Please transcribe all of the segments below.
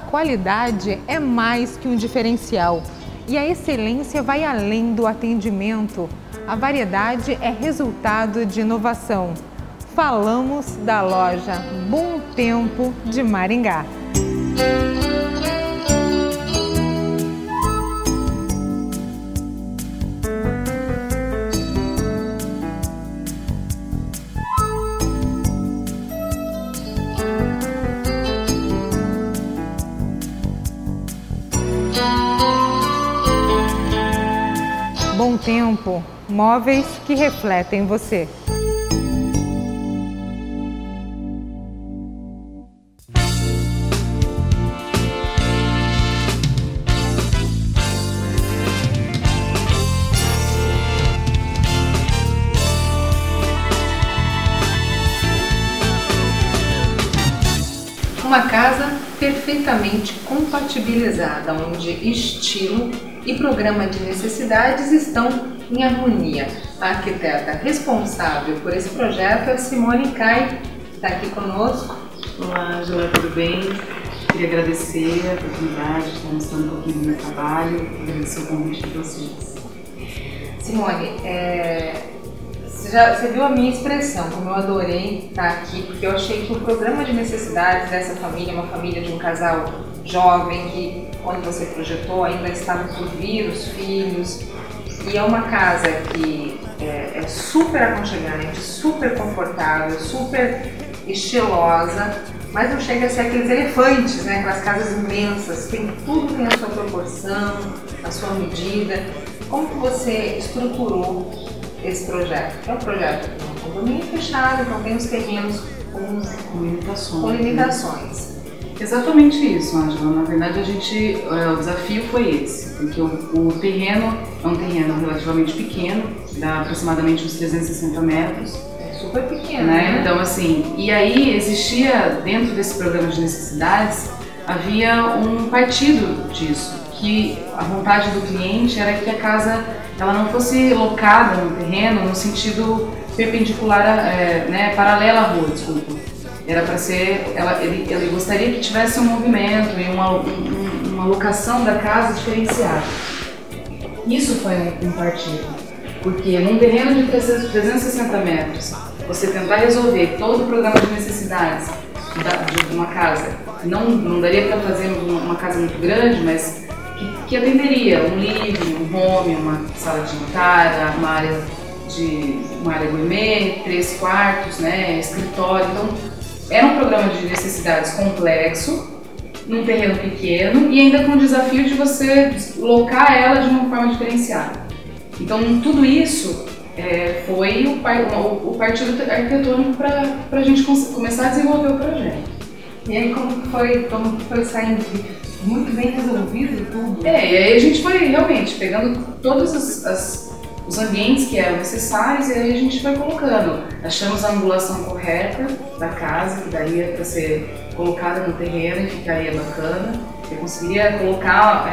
qualidade é mais que um diferencial e a excelência vai além do atendimento. A variedade é resultado de inovação. Falamos da loja Bom Tempo de Maringá. Bom Tempo, móveis que refletem você. Uma casa perfeitamente compatibilizada, onde estilo e programa de necessidades estão em harmonia. A arquiteta responsável por esse projeto é Simone Cai, que está aqui conosco. Olá, Angela, tudo bem? Queria agradecer a oportunidade de estar mostrando um pouquinho do meu trabalho, agradecer o convite de vocês. Simone, você viu a minha expressão, como eu adorei estar aqui, porque eu achei que o programa de necessidades dessa família, uma família de um casal jovem que, quando você projetou, ainda estavam por vir os filhos, e é uma casa que é super aconchegante, super confortável, super estilosa, mas não chega a ser aqueles elefantes, né? Aquelas casas imensas, tudo tem a sua proporção, a sua medida. Como que você estruturou esse projeto? É um projeto de um condomínio fechado, então tem os terrenos com limitações. Exatamente isso, Angela. Na verdade, o desafio foi esse, porque o terreno é um terreno relativamente pequeno, dá aproximadamente uns 360 metros. É super pequeno, né? Então, assim, e aí existia, dentro desse programa de necessidades, havia um partido disso, que a vontade do cliente era que a casa ela não fosse locada no terreno no sentido perpendicular, paralela à rua, desculpa. Era para ser, ele gostaria que tivesse um movimento e uma locação da casa diferenciada. Isso foi um partido, porque num terreno de 360 metros, você tentar resolver todo o programa de necessidades de uma casa, não daria para fazer uma casa muito grande, mas que atenderia um living, um home, uma sala de jantar, uma área gourmet, 3 quartos, né, escritório. Então, era um programa de necessidades complexo, num terreno pequeno e ainda com o desafio de você locar ela de uma forma diferenciada. Então, tudo isso foi o partido arquitetônico para a gente começar a desenvolver o projeto. E aí, como foi saindo muito bem resolvido tudo? E aí a gente foi realmente pegando todos os ambientes que eram necessários e aí a gente foi colocando. Achamos a angulação correta da casa, que daria para ser colocada no terreno e ficaria bacana. Eu conseguiria colocar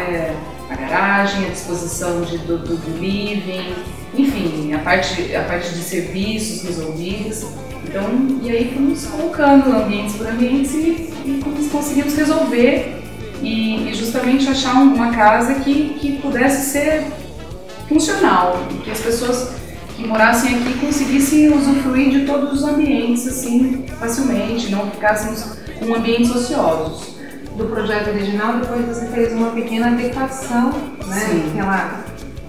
a garagem, a disposição do living, enfim, a parte de serviços resolvidas. Então, e aí fomos colocando ambientes por ambientes e conseguimos resolver e justamente achar uma casa que pudesse ser funcional, que as pessoas que morassem aqui conseguissem usufruir de todos os ambientes assim facilmente, não ficássemos com ambientes ociosos. Do projeto original, depois você fez uma pequena adequação, né? Sim.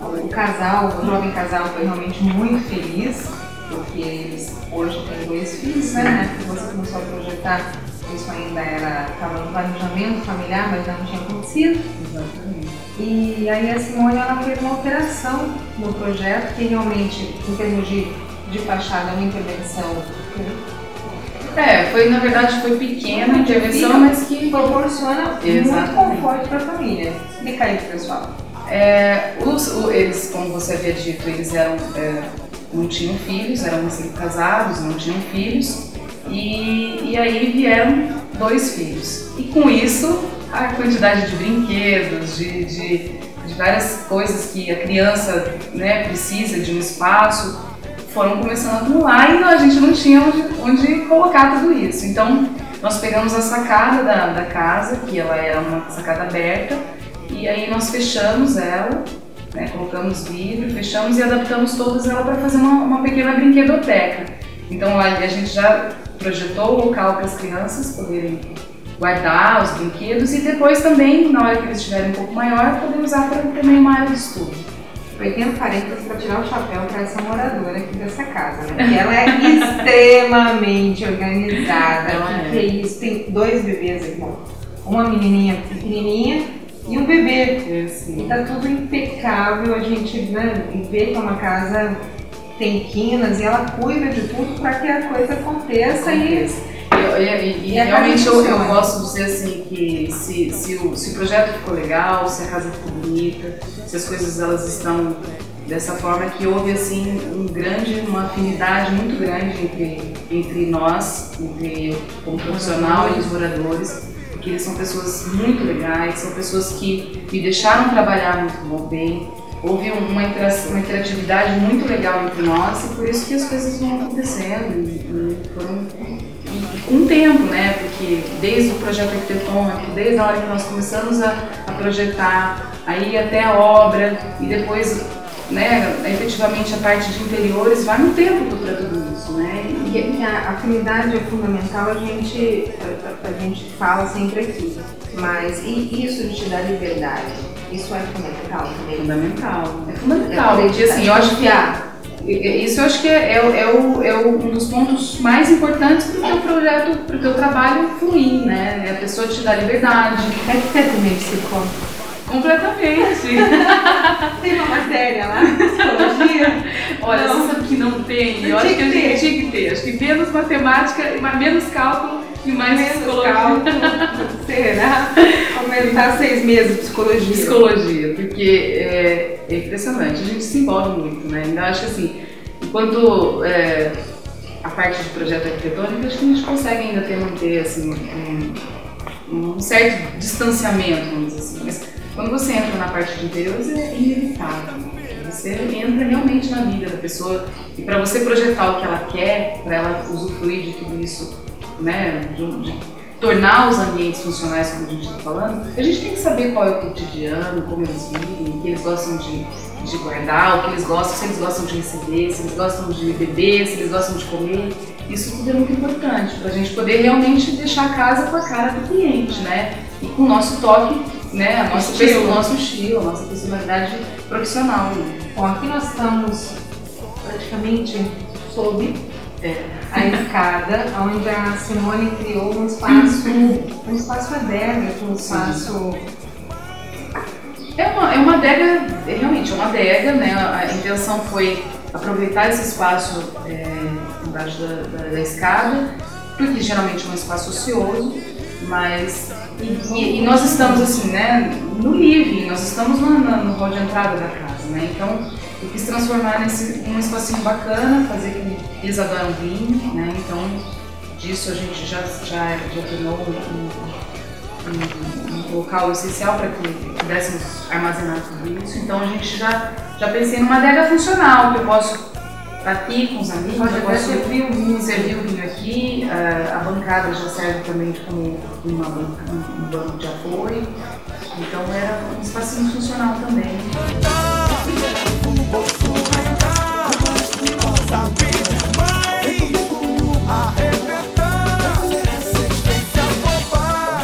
O jovem casal foi realmente muito feliz, porque eles hoje têm 2 filhos, né? Que você começou a projetar, isso ainda estava no planejamento familiar, mas ainda não tinha acontecido. Exatamente. E aí a Simone ela fez uma alteração no projeto, que realmente, em termos de fachada, é uma intervenção. Na verdade foi pequena a intervenção, mas que proporciona muito conforto para a família. Explica aí pro pessoal. Eles, como você havia dito, eles não tinham filhos, eram casados, não tinham filhos, e aí vieram 2 filhos. E com isso, a quantidade de brinquedos, de várias coisas que a criança, né, precisa de um espaço, foram começando a acumular e a gente não tinha onde colocar tudo isso. Então, nós pegamos a sacada da casa, que ela era uma sacada aberta, e aí nós fechamos ela, né, colocamos vidro, fechamos e adaptamos todas ela para fazer uma pequena brinquedoteca. Então a gente já projetou o local para as crianças poderem guardar os brinquedos e depois também, na hora que eles estiverem um pouco maior, poder usar para também uma área de estudo. Eu tenho parênteses para tirar o chapéu para essa moradora aqui dessa casa, né? Porque ela é extremamente organizada. Que é isso? Tem 2 bebês aqui, uma menininha pequenininha e um bebê. E tá tudo impecável, a gente, né, vê que é uma casa tem quinas e ela cuida de tudo para que a coisa aconteça. E realmente eu gosto de dizer assim que se o projeto ficou legal, se a casa ficou bonita, se as coisas elas estão dessa forma, que houve assim uma afinidade muito grande entre nós, como profissional e os moradores, porque eles são pessoas muito legais, são pessoas que me deixaram trabalhar muito bem. Houve uma interatividade muito legal entre nós e por isso que as coisas vão acontecendo e foram com um tempo, né? Porque desde o projeto arquitetônico, desde a hora que nós começamos a projetar, aí até a obra e depois, né, efetivamente a parte de interiores, vai um tempo para tudo isso, né? E a afinidade é fundamental, a gente fala sempre aqui, mas e isso de te dar liberdade? Isso é fundamental também? É fundamental, porque assim, eu acho que isso eu acho que é um dos pontos mais importantes para o projeto, para o teu trabalho fluir, né? É a pessoa te dar liberdade. É que você também psicólogo? Completamente. Tem uma matéria lá, psicologia? Olha, você sabe que não tem, eu acho que a gente tinha que ter. Acho que menos matemática, menos cálculo e mais psicologia. Será? Aumentar 6 meses de psicologia. Psicologia, porque é impressionante, a gente se envolve muito, né? Ainda acho que assim, enquanto a parte de projeto arquitetônico, acho que a gente consegue ainda manter assim, um certo distanciamento, vamos dizer assim. Mas quando você entra na parte de interiores, é inevitável. Você entra realmente na vida da pessoa e para você projetar o que ela quer, para ela usufruir de tudo isso, né, de tornar os ambientes funcionais, como a gente está falando, a gente tem que saber qual é o cotidiano, como eles vivem, o que eles gostam de guardar, o que eles gostam, se eles gostam de receber, se eles gostam de beber, se eles gostam de comer. Isso tudo é muito importante para a gente poder realmente deixar a casa com a cara do cliente, né? E com o nosso toque, né? O nosso estilo, a nossa personalidade profissional. Né? Bom, aqui nós estamos praticamente sob a escada, onde a Simone criou um espaço aberto, um espaço... É uma adega, realmente é uma adega, né? A intenção foi aproveitar esse espaço embaixo da escada, porque geralmente é um espaço ocioso, mas... E nós estamos assim, né? No living, nós estamos no hall de entrada da casa, né? Então, eu quis transformar num espacinho bacana, fazer que eles adoram vinho, né? Então, disso a gente já tornou um local essencial para que pudéssemos armazenar tudo isso. Então, a gente já pensei numa adega funcional, que eu posso estar aqui com os amigos, eu posso servir o vinho aqui, a bancada já serve também como um banco de apoio. Então, era um espacinho funcional também.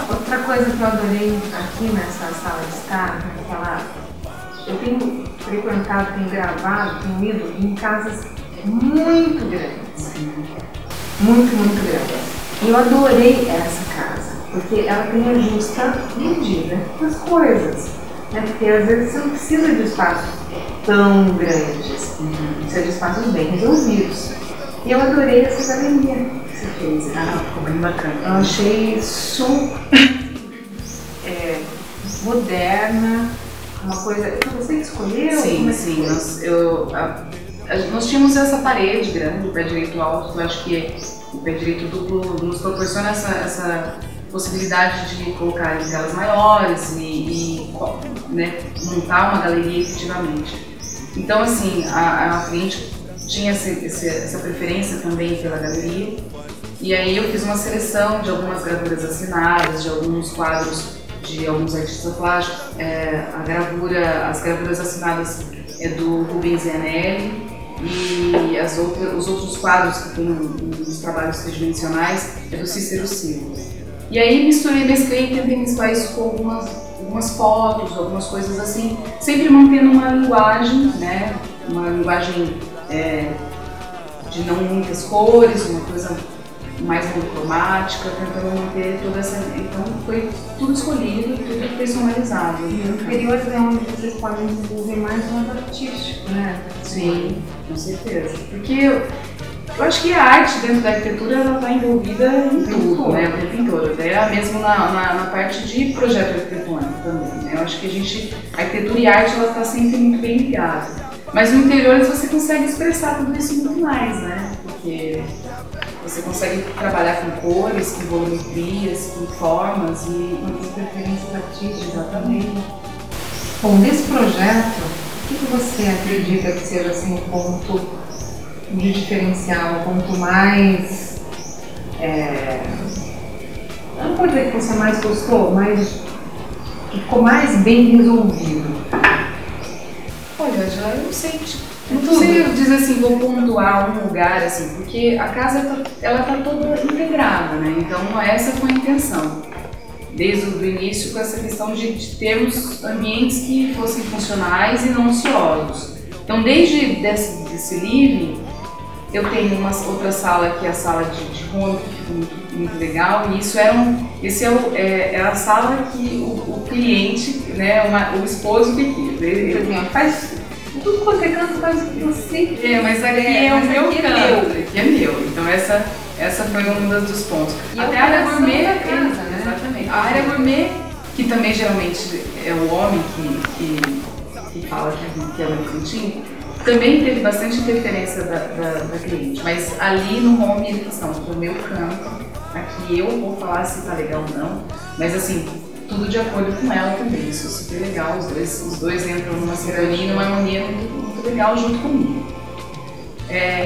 Outra coisa que eu adorei aqui nessa sala de estar, eu tenho frequentado, tenho gravado, tenho ido em casas muito grandes, muito grandes. E eu adorei essa casa, porque ela tem a justa medida das coisas, né? Porque às vezes você não precisa de espaços tão grandes, precisa de espaços bem resolvidos. E eu adorei essa galeria que você fez. Ficou bem bacana. Eu achei super moderna, uma coisa... Você que escolheu? Sim. Nós tínhamos essa parede grande, o pé direito alto, eu acho que o pé direito duplo nos proporciona essa possibilidade de colocar em telas maiores e né, montar uma galeria efetivamente. Então, assim, a cliente tinha essa preferência também pela galeria E aí eu fiz uma seleção de algumas gravuras assinadas, de alguns quadros de alguns artistas plásticos. As gravuras assinadas é do Rubens Zanelli, e os outros quadros que tem nos trabalhos tridimensionais é do Cícero Silva. E aí mesclei e tentei mesclar isso com algumas fotos, algumas coisas assim, sempre mantendo uma linguagem, né? Uma linguagem de não muitas cores, uma coisa mais monocromática, tentando manter toda essa... Então foi tudo escolhido, tudo personalizado. E o interior é onde vocês podem desenvolver mais um lado artístico, né? Sim, com certeza. Porque eu acho que a arte dentro da arquitetura ela está envolvida em tudo, né? O tempo todo. Até mesmo na parte de projeto arquitetônico também, né? Eu acho que a arquitetura e a arte ela está sempre muito bem ligada. Mas no interior você consegue expressar tudo isso muito mais, né? Porque você consegue trabalhar com cores, com volumetrias, com formas e com preferências artísticas, exatamente. Bom, nesse projeto, o que você acredita que seja assim, o ponto de diferencial, o ponto mais... eu não vou dizer que você mais gostou, mas que ficou mais bem resolvido? Olha, já eu não sei, não sei dizer assim, vou pontuar um lugar assim, porque a casa ela tá toda integrada, né? Então essa foi a intenção, desde o início, com essa questão de termos ambientes que fossem funcionais e não ociosos. Então desde desse living, eu tenho uma outra sala que é a sala de home, que fica muito legal, e esse é a sala que o cliente, né, o esposo que quis. Ele faz tudo quanto é canto, faz você. Mas aqui é o meu canto, aqui é meu. Então essa foi um dos pontos. E até a área gourmet da casa, né? Exatamente. A área gourmet, que também geralmente é o homem que fala que é no cantinho, também teve bastante interferência da cliente, mas ali no home eles estão no meu canto, aqui eu vou falar se tá legal ou não, mas assim, tudo de acordo com ela também, isso é super legal, os dois entram numa sintonia, numa harmonia muito legal junto comigo.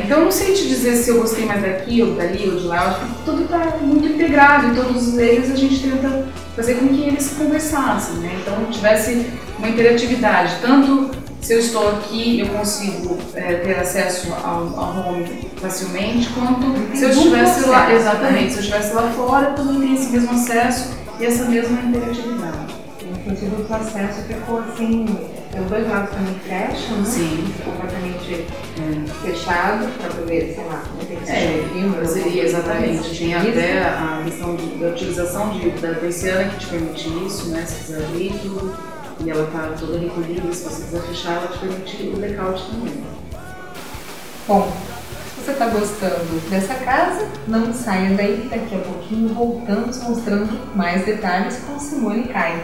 Então eu não sei te dizer se eu gostei mais daqui ou dali ou de lá, eu acho que tudo está muito integrado e todos eles a gente tenta fazer com que eles conversassem, né? Então tivesse uma interatividade, tanto se eu estou aqui, eu consigo ter acesso ao home facilmente, quanto se eu estivesse lá, exatamente, se eu estivesse lá fora, também tem esse mesmo acesso e essa mesma interatividade. Inclusive o processo ficou assim, os dois lados também fecham, né? Sim. Completamente fechado para poder, sei lá, exatamente. Tem até a questão da utilização da persiana que te permite isso, né? Se quiser abrir tudo. E ela está toda recolhida, se você quiser fechar, ela te permite o blackout também. Bom, se você está gostando dessa casa, não saia daí, daqui a pouquinho voltamos mostrando mais detalhes com Simone Caio.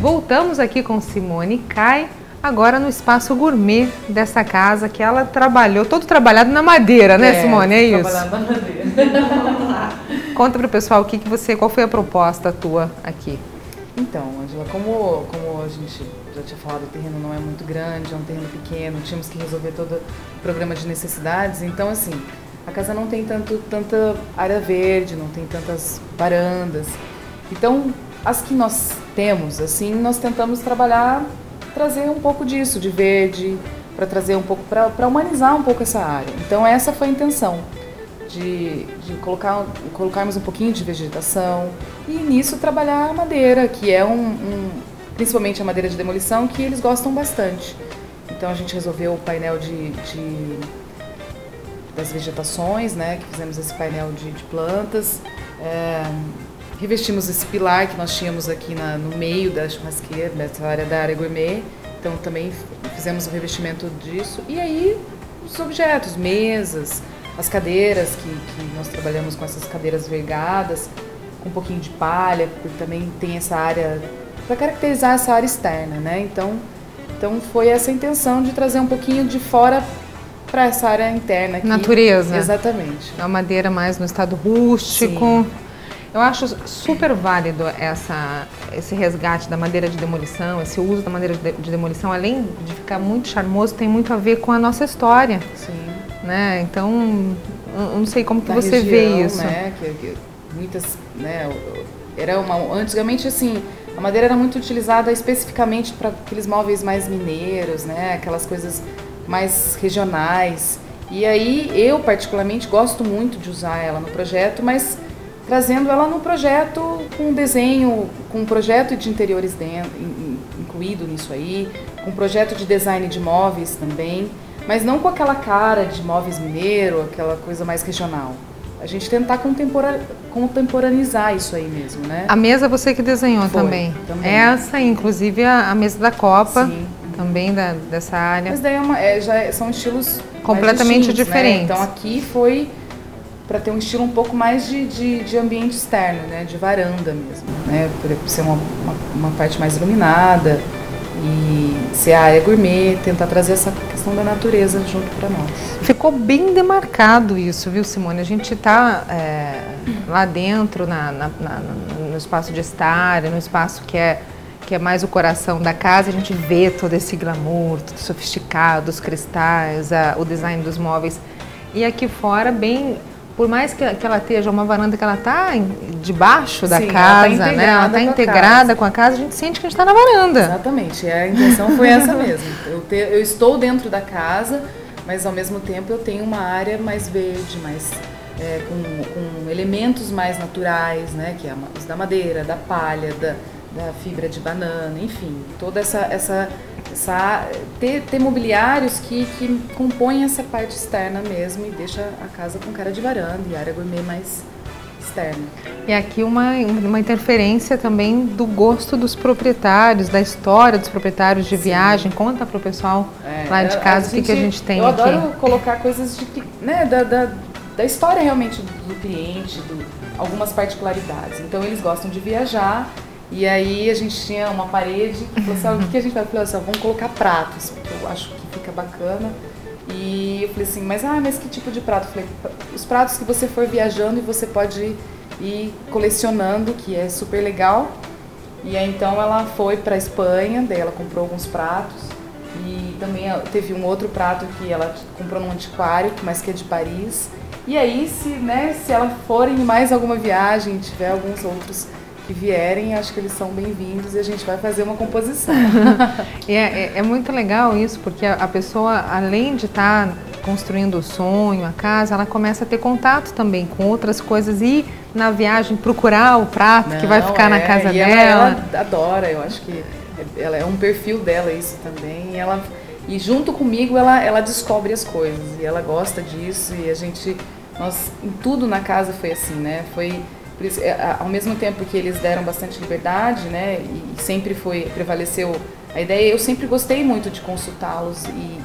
Voltamos aqui com Simone Caio, agora no espaço gourmet dessa casa que ela trabalhou, todo trabalhado na madeira, né, Simone? É isso? Trabalhando na madeira. Vamos lá. Conta para o pessoal qual foi a proposta tua aqui. Então, Ângela, como a gente já tinha falado, o terreno não é muito grande, é um terreno pequeno, tínhamos que resolver todo o programa de necessidades, então assim, a casa não tem tanta área verde, não tem tantas varandas, então as que nós temos, assim, nós tentamos trazer um pouco disso, de verde, para trazer um pouco, para humanizar um pouco essa área. Então essa foi a intenção, de colocarmos um pouquinho de vegetação e nisso trabalhar a madeira, que é principalmente a madeira de demolição, que eles gostam bastante. Então a gente resolveu o painel das vegetações, né, que fizemos esse painel de plantas. revestimos esse pilar que nós tínhamos aqui no meio da churrasqueira, dessa área da área gourmet. Então também fizemos o revestimento disso. E aí os objetos, mesas, as cadeiras, que nós trabalhamos com essas cadeiras vergadas, com um pouquinho de palha, porque também tem essa área, para caracterizar essa área externa, né? Então foi essa a intenção de trazer um pouquinho de fora para essa área interna aqui. Natureza. Exatamente. A madeira mais no estado rústico. Sim. Eu acho super válido esse resgate da madeira de demolição, esse uso da madeira de demolição, além de ficar muito charmoso, tem muito a ver com a nossa história. Sim. Né? Então, eu não sei como que você região, vê isso. Né, que muitas, né, antigamente assim, a madeira era muito utilizada especificamente para aqueles móveis mais mineiros, né, aquelas coisas mais regionais. E aí eu particularmente gosto muito de usar ela no projeto, mas trazendo ela no projeto com desenho, com um projeto de interiores incluído nisso aí, com um projeto de design de móveis também, mas não com aquela cara de móveis mineiro, aquela coisa mais regional. A gente tentar contemporaneizar isso aí mesmo, né? A mesa você que desenhou também. Essa, inclusive a mesa da Copa, sim, também dessa área. Mas daí são estilos completamente diferentes. Né? Então aqui foi para ter um estilo um pouco mais de ambiente externo, né? De varanda mesmo, né? Por ser uma parte mais iluminada e ser a área gourmet, tentar trazer essa questão da natureza junto para nós. Ficou bem demarcado isso, viu, Simone? A gente está lá dentro, no espaço de estar, no espaço que é mais o coração da casa, a gente vê todo esse glamour, tudo sofisticado, os cristais, o design dos móveis. E aqui fora, por mais que ela esteja uma varanda que ela está debaixo da casa, né? Ela está integrada com a casa, a gente sente que a gente está na varanda. Exatamente, a intenção foi essa mesmo. Eu estou dentro da casa, mas ao mesmo tempo eu tenho uma área mais verde, mais com elementos mais naturais, né? Que é os da madeira, da palha, da fibra de banana, enfim, toda ter mobiliários que compõem essa parte externa mesmo e deixa a casa com cara de varanda e área gourmet mais externa. E aqui uma interferência também do gosto dos proprietários, da história dos proprietários de viagem. Conta para o pessoal lá de casa o que a gente tem aqui. Eu adoro colocar coisas da história realmente do cliente, algumas particularidades. Então eles gostam de viajar. E aí a gente tinha uma parede que falou assim, o que a gente vai fazer? Vamos colocar pratos, porque eu acho que fica bacana. E eu falei assim, mas que tipo de prato? Eu falei, os pratos que você for viajando e você pode ir colecionando, que é super legal. E aí então ela foi para a Espanha, daí ela comprou alguns pratos. E também teve um outro prato que ela comprou num antiquário, mas que é de Paris. E aí se ela for em mais alguma viagem, tiver alguns outros que vierem, acho que eles são bem-vindos e a gente vai fazer uma composição. É muito legal isso, porque a pessoa, além de estar construindo o sonho, a casa, ela começa a ter contato também com outras coisas e na viagem procurar o prato que vai ficar na casa dela. Ela adora, eu acho que ela é um perfil dela isso também. E junto comigo ela descobre as coisas e ela gosta disso e em tudo na casa foi assim, né? Por isso, ao mesmo tempo que eles deram bastante liberdade, né, e sempre prevaleceu a ideia, eu sempre gostei muito de consultá-los e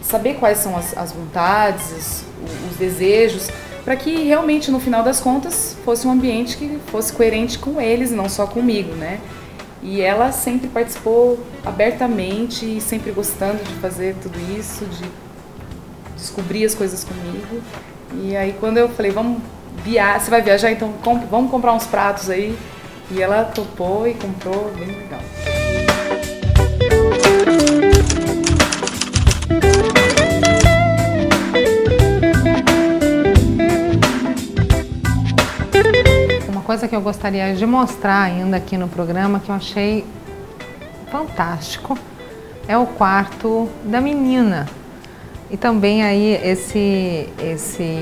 saber quais são as vontades, os desejos, para que realmente no final das contas fosse um ambiente que fosse coerente com eles e não só comigo, né. E ela sempre participou abertamente e sempre gostando de fazer tudo isso, de descobrir as coisas comigo. E aí quando eu falei, você vai viajar, então vamos comprar uns pratos aí. E ela topou e comprou, bem legal. Uma coisa que eu gostaria de mostrar ainda aqui no programa, que eu achei fantástico, é o quarto da menina. E também aí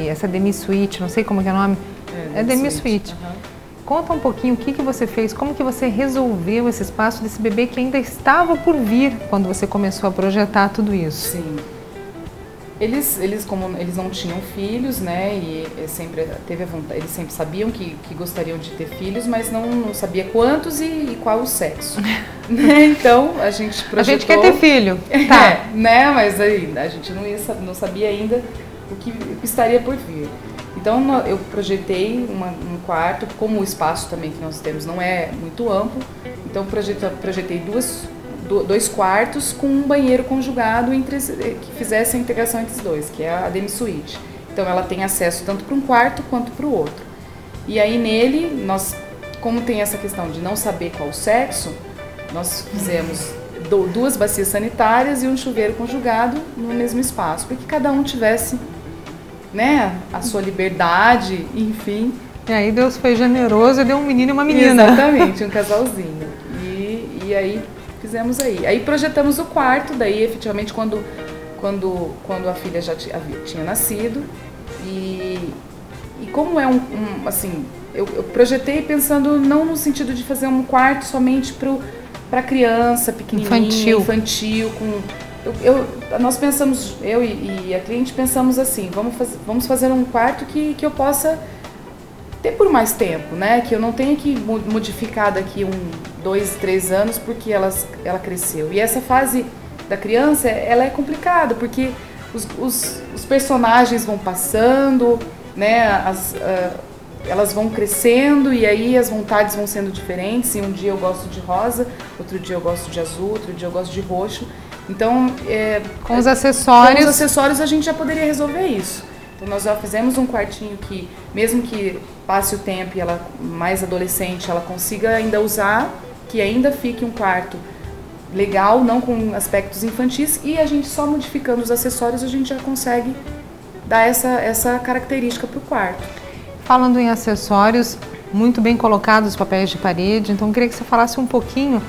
essa demi-suite, não sei como que é o nome, é demi-suite. Conta um pouquinho o que você fez, como que você resolveu esse espaço desse bebê que ainda estava por vir quando você começou a projetar tudo isso. Sim. Como eles não tinham filhos, né, e sempre teve a vontade, eles sempre sabiam que gostariam de ter filhos, mas não sabia quantos e qual o sexo. Né? Então a gente projetou... A gente quer ter filho, tá? Né, mas aí a gente não sabia ainda o que estaria por vir. Então eu projetei um quarto, como o espaço também que nós temos não é muito amplo, então projetei dois quartos com um banheiro conjugado que fizesse a integração entre os dois, que é a demi-suite. Então ela tem acesso tanto para um quarto quanto para o outro. E aí nele, como tem essa questão de não saber qual o sexo, nós fizemos 2 bacias sanitárias e um chuveiro conjugado no mesmo espaço, para que cada um tivesse, né, a sua liberdade, enfim. E aí Deus foi generoso e deu um menino e uma menina. Exatamente, um casalzinho. E aí fizemos aí. Aí projetamos o quarto, daí efetivamente quando a filha já tinha nascido. E como é assim, eu projetei pensando não no sentido de fazer um quarto somente para criança pequenininha, infantil nós pensamos, eu e a cliente pensamos assim, vamos fazer um quarto que eu possa ter por mais tempo, né? Que eu não tenha que modificar daqui 2, 3 anos porque ela cresceu. E essa fase da criança, ela é complicada, porque os personagens vão passando, né? Elas vão crescendo e aí as vontades vão sendo diferentes. E um dia eu gosto de rosa, outro dia eu gosto de azul, outro dia eu gosto de roxo. Então, com os acessórios a gente já poderia resolver isso. Então nós já fizemos um quartinho que, mesmo que passe o tempo e ela mais adolescente, ela consiga ainda usar, que ainda fique um quarto legal, não com aspectos infantis, e a gente só modificando os acessórios a gente já consegue dar essa característica para o quarto. Falando em acessórios, muito bem colocados os papéis de parede, então eu queria que você falasse um pouquinho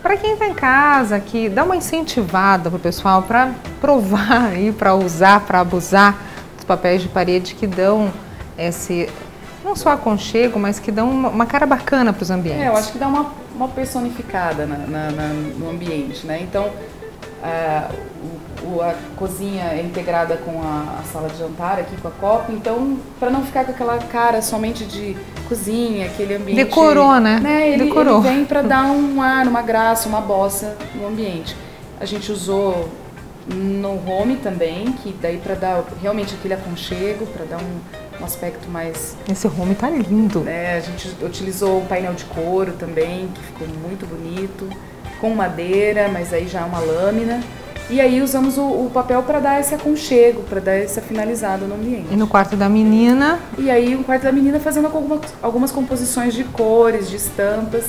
para quem está em casa, que dá uma incentivada para o pessoal para provar e para usar, para abusar dos papéis de parede que dão esse, não só aconchego, mas que dão uma cara bacana para os ambientes. Eu acho que dá uma personificada no ambiente, né? Então, a cozinha é integrada com a sala de jantar aqui com a copa, então para não ficar com aquela cara somente de cozinha, aquele ambiente... Decorou, né? Ele vem para dar um ar, uma graça, uma bossa no ambiente. A gente usou no home também, que daí para dar realmente aquele aconchego, para dar um aspecto mais... Esse home tá lindo. A gente utilizou um painel de couro também, que ficou muito bonito, com madeira, mas aí já é uma lâmina. E aí usamos o papel para dar esse aconchego, para dar essa finalizada no ambiente. E no quarto da menina? E aí o quarto da menina fazendo algumas composições de cores, de estampas.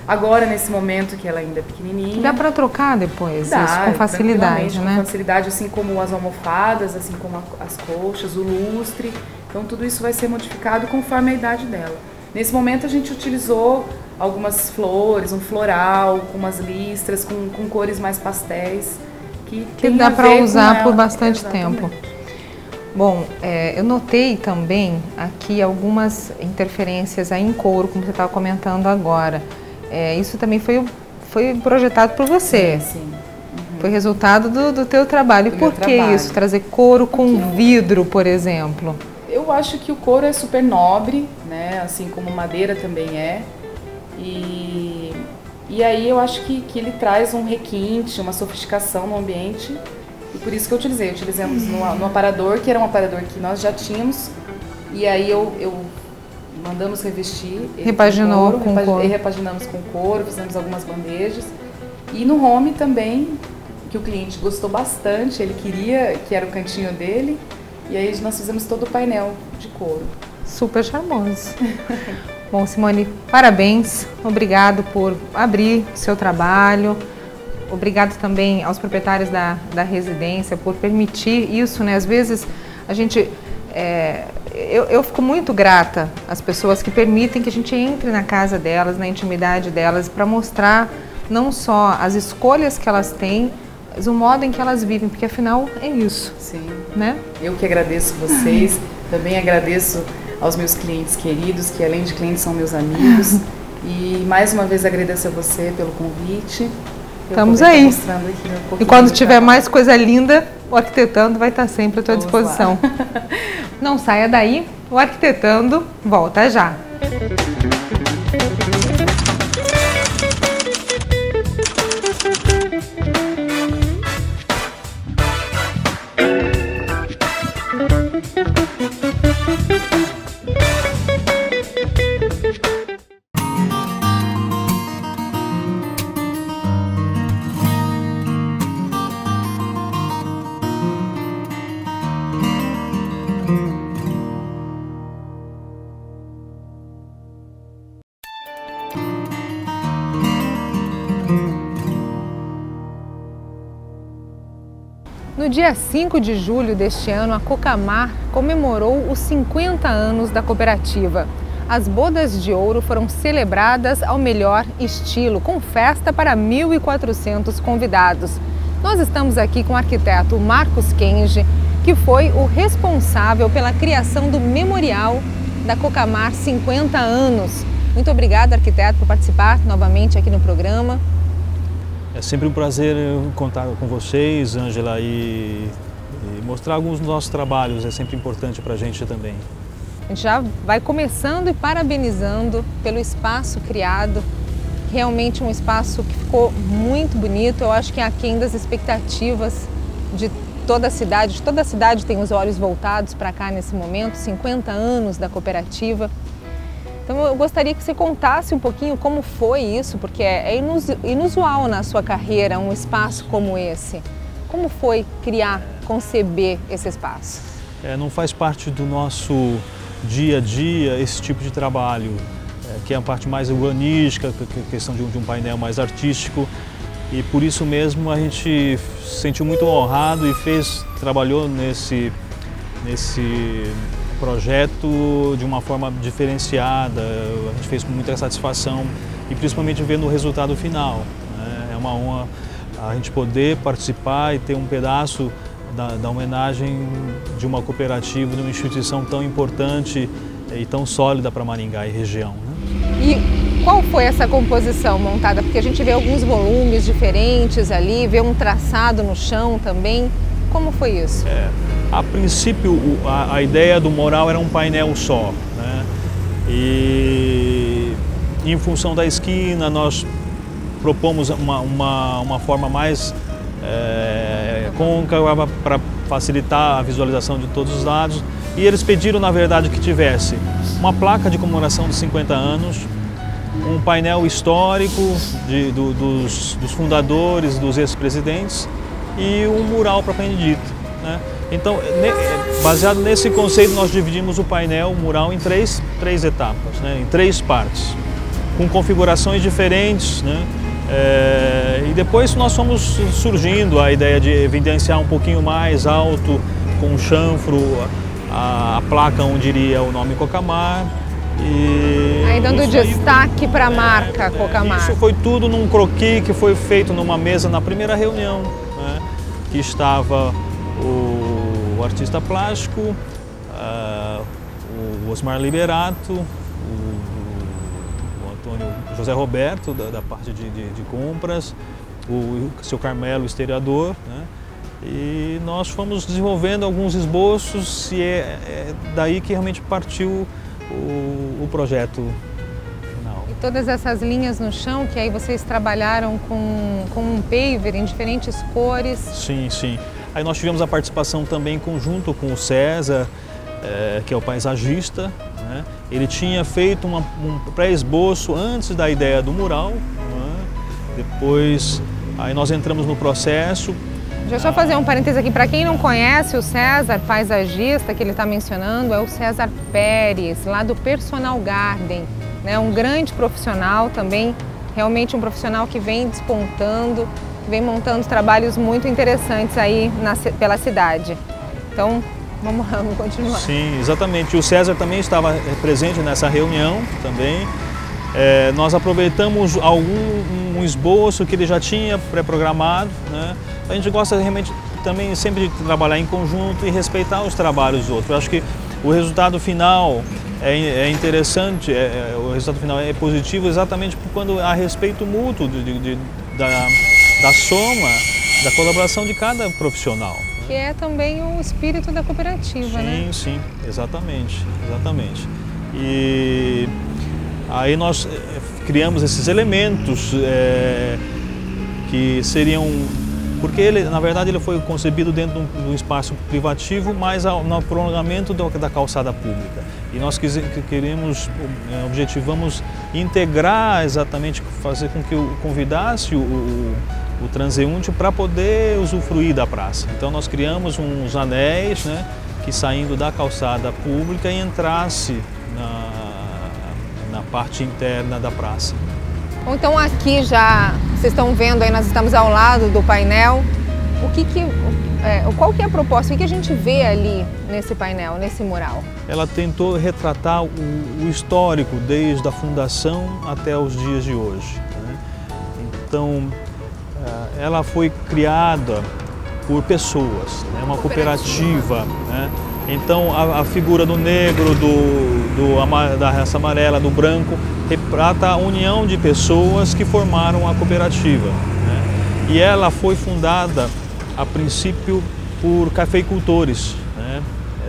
Agora, nesse momento que ela ainda é pequenininha. Dá para trocar depois, dá, isso, com facilidade, né? Com facilidade, assim como as almofadas, assim como as colchas, o lustre. Então tudo isso vai ser modificado conforme a idade dela. Nesse momento a gente utilizou algumas flores, um floral, com umas listras, com cores mais pastéis. Que dá para usar por bastante tempo. Bom, eu notei também aqui algumas interferências aí em couro, como você estava comentando agora. Isso também foi projetado por você. Sim. Uhum. Foi resultado do teu trabalho. E por que isso? Trazer couro com vidro, por exemplo? Eu acho que o couro é super nobre, né? Assim como madeira também é. E aí eu acho que ele traz um requinte, uma sofisticação no ambiente. E por isso que utilizamos no aparador, que era um aparador que nós já tínhamos. E aí eu mandamos revestir. Repaginamos com couro, fizemos algumas bandejas. E no home também, que o cliente gostou bastante, ele queria, que era o cantinho dele. E aí nós fizemos todo o painel de couro. Super charmoso. Bom, Simone, parabéns. Obrigado por abrir o seu trabalho. Obrigado também aos proprietários da residência por permitir isso, né? Às vezes a gente... Eu fico muito grata às pessoas que permitem que a gente entre na casa delas, na intimidade delas, para mostrar não só as escolhas que elas têm, mas o modo em que elas vivem, porque afinal é isso. Sim. Né? Eu que agradeço vocês, também agradeço aos meus clientes queridos, que além de clientes são meus amigos. E mais uma vez agradeço a você pelo convite. Estamos aí. E quando tiver mais coisa linda, o Arquitetando vai estar sempre à tua disposição. Não saia daí, o Arquitetando volta já. No dia 5 de julho deste ano, a Cocamar comemorou os 50 anos da cooperativa. As bodas de ouro foram celebradas ao melhor estilo, com festa para 1.400 convidados. Nós estamos aqui com o arquiteto Marcos Kenji, que foi o responsável pela criação do memorial da Cocamar 50 anos. Muito obrigada, arquiteto, por participar novamente aqui no programa. É sempre um prazer contar com vocês, Ângela, e mostrar alguns dos nossos trabalhos, é sempre importante para a gente também. A gente já vai começando e parabenizando pelo espaço criado, realmente um espaço que ficou muito bonito, eu acho que é aquém das expectativas de toda a cidade tem os olhos voltados para cá nesse momento, 50 anos da cooperativa. Então eu gostaria que você contasse um pouquinho como foi isso, porque é inusual na sua carreira um espaço como esse. Como foi criar, conceber esse espaço? Não faz parte do nosso dia a dia esse tipo de trabalho, que é a parte mais urbanística, a questão de um painel mais artístico. E por isso mesmo a gente se sentiu muito honrado e trabalhou nesse projeto de uma forma diferenciada, a gente fez com muita satisfação e principalmente vendo o resultado final, né? É uma honra a gente poder participar e ter um pedaço da homenagem de uma cooperativa, de uma instituição tão importante e tão sólida para Maringá e região, né? E qual foi essa composição montada? Porque a gente vê alguns volumes diferentes ali, vê um traçado no chão também. Como foi isso? A princípio, a ideia do mural era um painel só, né? E em função da esquina, nós propomos uma forma mais côncava para facilitar a visualização de todos os lados. E eles pediram, na verdade, que tivesse uma placa de comemoração dos 50 anos, um painel histórico dos fundadores, dos ex-presidentes e um mural propriamente dito, né? Então, baseado nesse conceito, nós dividimos o painel, o mural, em três etapas, né? Em 3 partes, com configurações diferentes, né? E depois nós fomos surgindo a ideia de evidenciar um pouquinho mais alto, com um chanfro, a placa onde iria o nome Cocamar. Aí dando destaque para a marca Cocamar. Isso foi tudo num croquis que foi feito numa mesa na primeira reunião, né? Que estava o artista plástico, o Osmar Liberato, o Antônio José Roberto, da parte de compras, o seu Carmelo, historiador, né? E nós fomos desenvolvendo alguns esboços e é daí que realmente partiu o projeto final. E todas essas linhas no chão, que aí vocês trabalharam com um paver em diferentes cores. Sim, sim. Aí nós tivemos a participação também conjunto com o César, que é o paisagista, né? Ele tinha feito um pré-esboço antes da ideia do mural, né? Depois aí nós entramos no processo. Deixa eu só fazer um parêntese aqui, para quem não conhece o César, paisagista que ele está mencionando, é o César Pérez, lá do Personal Garden, né? Um grande profissional também, realmente um profissional que vem despontando, vem montando trabalhos muito interessantes aí pela cidade. Então, vamos continuar. Sim, exatamente. O César também estava presente nessa reunião também. Nós aproveitamos um esboço que ele já tinha pré-programado, né? A gente gosta realmente também sempre de trabalhar em conjunto e respeitar os trabalhos dos outros. Eu acho que o resultado final é interessante, o resultado final é positivo exatamente quando há respeito mútuo da soma, da colaboração de cada profissional. que é também o espírito da cooperativa, né? Sim, exatamente. E aí nós criamos esses elementos que seriam... Porque ele, na verdade, ele foi concebido dentro de um espaço privativo, mas no prolongamento da calçada pública. E nós objetivamos integrar exatamente, fazer com que convidasse o transeunte para poder usufruir da praça. Então nós criamos uns anéis, né, que saindo da calçada pública e entrasse na parte interna da praça. Então aqui já, vocês estão vendo aí, nós estamos ao lado do painel. Qual que é a proposta? O que a gente vê ali nesse painel, nesse mural? Ela tentou retratar o histórico desde a fundação até os dias de hoje, né? Então, ela foi criada por pessoas, né? Uma cooperativa, né? Então, a figura do negro, da raça amarela, do branco, retrata a união de pessoas que formaram a cooperativa, né? E ela foi fundada, a princípio, por cafeicultores, né?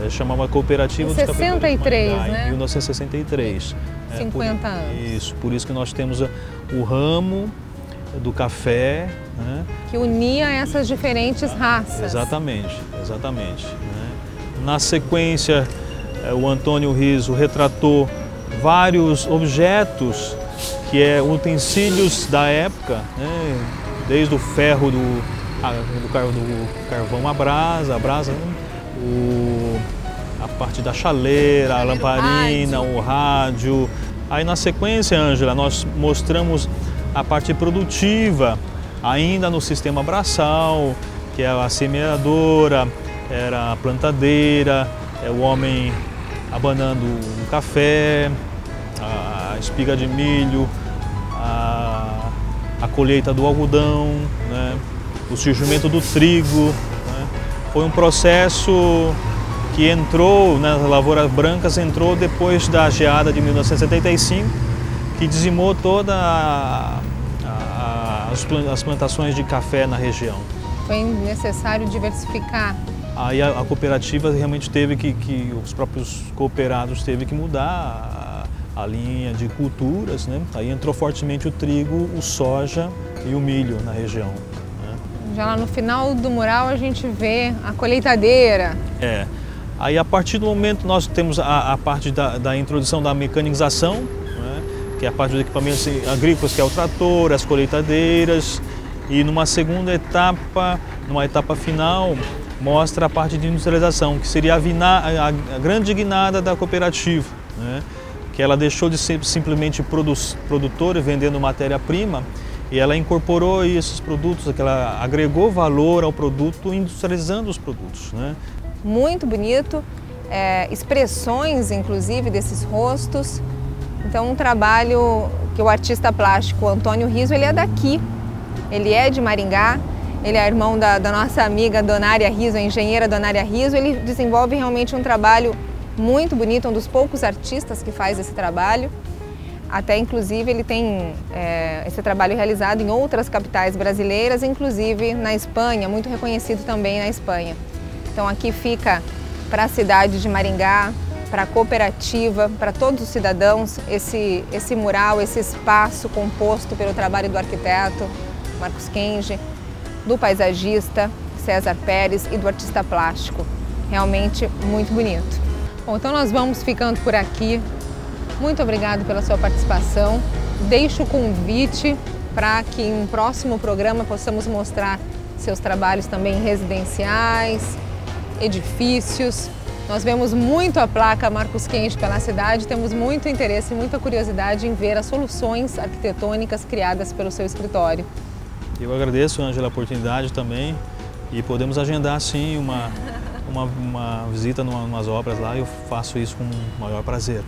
Chamava Cooperativa dos Cafeicultores de Maringá, né? Em 1963. 50 anos. Isso, por isso que nós temos o ramo do café, né? Que unia essas diferentes raças. Exatamente. Né? Na sequência, o Antônio Riso retratou vários objetos que utensílios da época, né? Desde o ferro do carvão à brasa, né? A parte da chaleira, a lamparina, o rádio. Aí na sequência, Ângela, nós mostramos a parte produtiva, ainda no sistema braçal, que é a semeadora, era a plantadeira, o homem abanando o café, a espiga de milho, a colheita do algodão, né? O surgimento do trigo, né? Foi um processo que entrou, nas lavouras brancas, entrou depois da geada de 1975, que dizimou todas as plantações de café na região. Foi necessário diversificar. Aí a cooperativa realmente os próprios cooperados teve que mudar a linha de culturas, né? Aí entrou fortemente o trigo, o soja e o milho na região. Já lá no final do mural a gente vê a colheitadeira. Aí a partir do momento nós temos a parte da introdução da mecanização, né? Que é a parte dos equipamentos agrícolas, que é o trator, as colheitadeiras. E numa segunda etapa, numa etapa final, mostra a parte de industrialização, que seria a grande guinada da cooperativa, né? Que ela deixou de ser simplesmente produtora vendendo matéria-prima, e ela incorporou esses produtos, que ela agregou valor ao produto, industrializando os produtos, né? Muito bonito, expressões inclusive desses rostos. Então um trabalho que o artista plástico Antônio Riso, ele é daqui, ele é de Maringá, ele é irmão da nossa amiga Donária Riso, a engenheira Donária Riso. Ele desenvolve realmente um trabalho muito bonito, um dos poucos artistas que faz esse trabalho. Até, inclusive, ele tem esse trabalho realizado em outras capitais brasileiras, inclusive na Espanha, muito reconhecido também na Espanha. Então aqui fica para a cidade de Maringá, para a cooperativa, para todos os cidadãos, esse mural, esse espaço composto pelo trabalho do arquiteto Marcos Kenji, do paisagista César Pérez e do artista plástico. Realmente muito bonito. Bom, então nós vamos ficando por aqui. Muito obrigado pela sua participação. Deixo o convite para que em um próximo programa possamos mostrar seus trabalhos também residenciais, edifícios. Nós vemos muito a placa Marcos Kenji pela cidade, temos muito interesse e muita curiosidade em ver as soluções arquitetônicas criadas pelo seu escritório. Eu agradeço, Ângela, a oportunidade também, e podemos agendar sim uma visita em umas obras lá. Eu faço isso com o maior prazer.